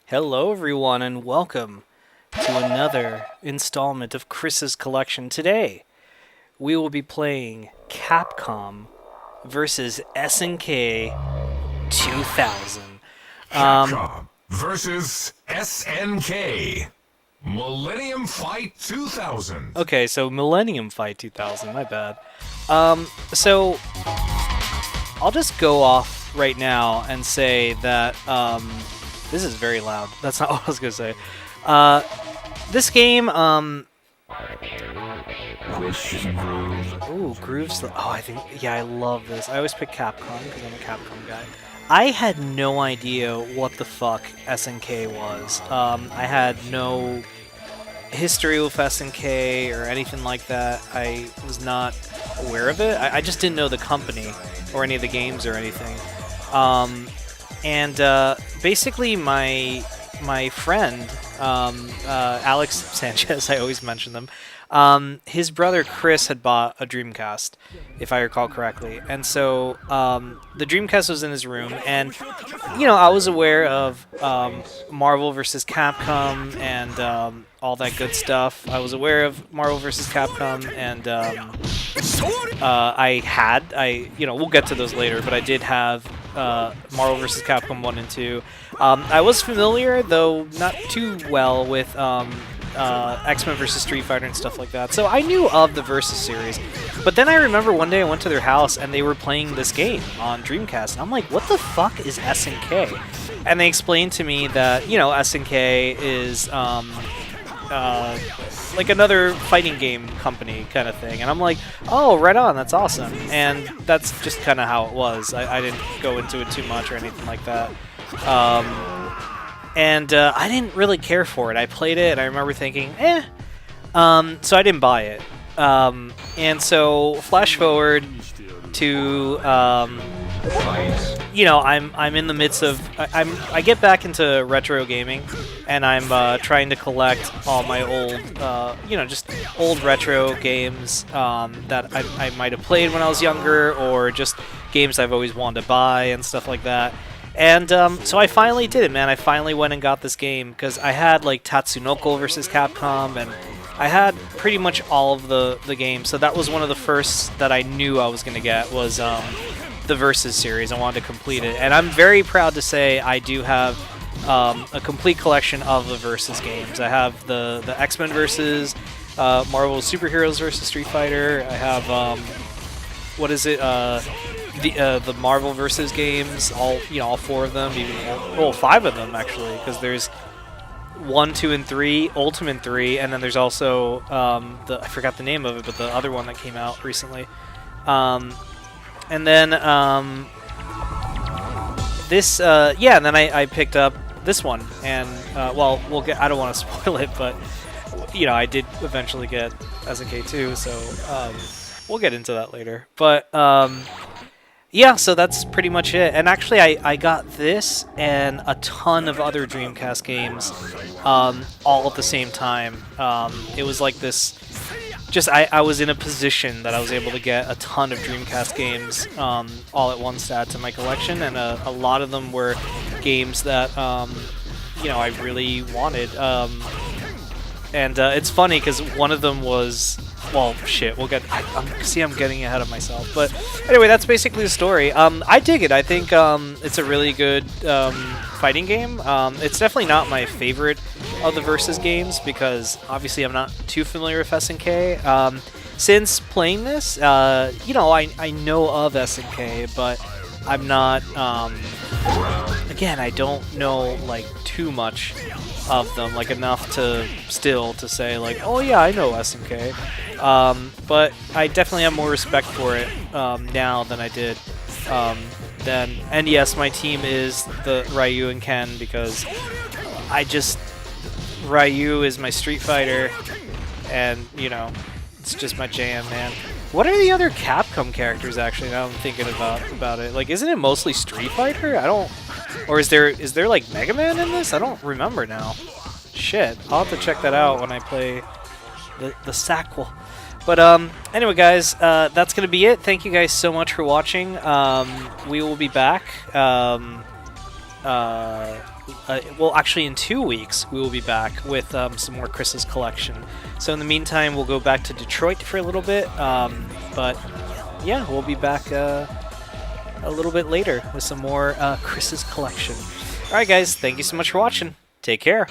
Hello, everyone, and welcome to another installment of Chris's Collection. Today, we will be playing Capcom versus SNK 2000. Capcom versus SNK. Millennium Fight 2000. Okay, so Millennium Fight 2000, my bad. So, I'll just go off right now and say that, this is very loud. That's not what I was going to say. This game, ooh, Grooves. Oh, I think, yeah, I love this. I always pick Capcom because I'm a Capcom guy. I had no idea what the fuck SNK was. I had no history with SNK or anything like that. I was not aware of it. I just didn't know the company or any of the games or anything. Basically, my friend, Alex Sanchez, I always mention them, his brother Chris had bought a Dreamcast, if I recall correctly. And so the Dreamcast was in his room, and, you know, I was aware of Marvel vs. Capcom and all that good stuff. I was aware of Marvel vs. Capcom, and we'll get to those later, but I did have Marvel vs. Capcom 1 and 2. I was familiar, though not too well, with X-Men vs. Street Fighter and stuff like that. So I knew of the Versus series. But then I remember one day I went to their house and they were playing this game on Dreamcast. And I'm like, what the fuck is SNK? And they explained to me that, you know, SNK is like another fighting game company kind of thing. And I'm like, oh, right on, that's awesome. And that's just kind of how it was. I didn't go into it too much or anything like that. I didn't really care for it. I played it, and I remember thinking, so I didn't buy it. And so, flash forward to, you know, I'm in the midst of, I get back into retro gaming, and I'm trying to collect all my old, just old retro games that I might have played when I was younger, or just games I've always wanted to buy and stuff like that. And so I finally did it, man. I finally went and got this game because I had like Tatsunoko versus Capcom, and I had pretty much all of the games. So that was one of the first that I knew I was going to get was the Versus series. I wanted to complete it, and I'm very proud to say I do have a complete collection of the Versus games. I have the X-Men versus Marvel Superheroes versus Street Fighter. I have the Marvel vs. games, all four of them, five of them actually, because there's 1, 2, and 3, Ultimate 3, and then there's also I forgot the name of it, but the other one that came out recently. And then and then I picked up this one, and we'll get. I don't want to spoil it, but you know, I did eventually get SNK 2, so we'll get into that later. But yeah, so that's pretty much it. And actually, I got this and a ton of other Dreamcast games all at the same time. It was like this... I was in a position that I was able to get a ton of Dreamcast games all at once to add to my collection, and a lot of them were games that, I really wanted. It's funny, because one of them was... Well, shit, we'll get... I'm getting ahead of myself. But anyway, that's basically the story. I dig it. I think it's a really good fighting game. It's definitely not my favorite of the Versus games, because obviously I'm not too familiar with SNK. Since playing this, I know of SNK, but I'm not... again, I don't know, like, too much of them, like enough to say like, oh yeah, I know SNK. But I definitely have more respect for it now than I did then. And yes, my team is the Ryu and Ken, because Ryu is my Street Fighter, and you know, it's just my jam, man. What are the other Capcom characters actually, now I'm thinking about it? Like, isn't it mostly Street Fighter? Or is there like Mega Man in this? I don't remember now. Shit, I'll have to check that out when I play the sequel. But anyway, guys, that's gonna be it. Thank you guys so much for watching. We will be back well, actually in 2 weeks, we will be back with some more Chris's collection. So in the meantime, we'll go back to Detroit for a little bit, but yeah, we'll be back a little bit later with some more Chris's collection. Alright guys, thank you so much for watching. Take care.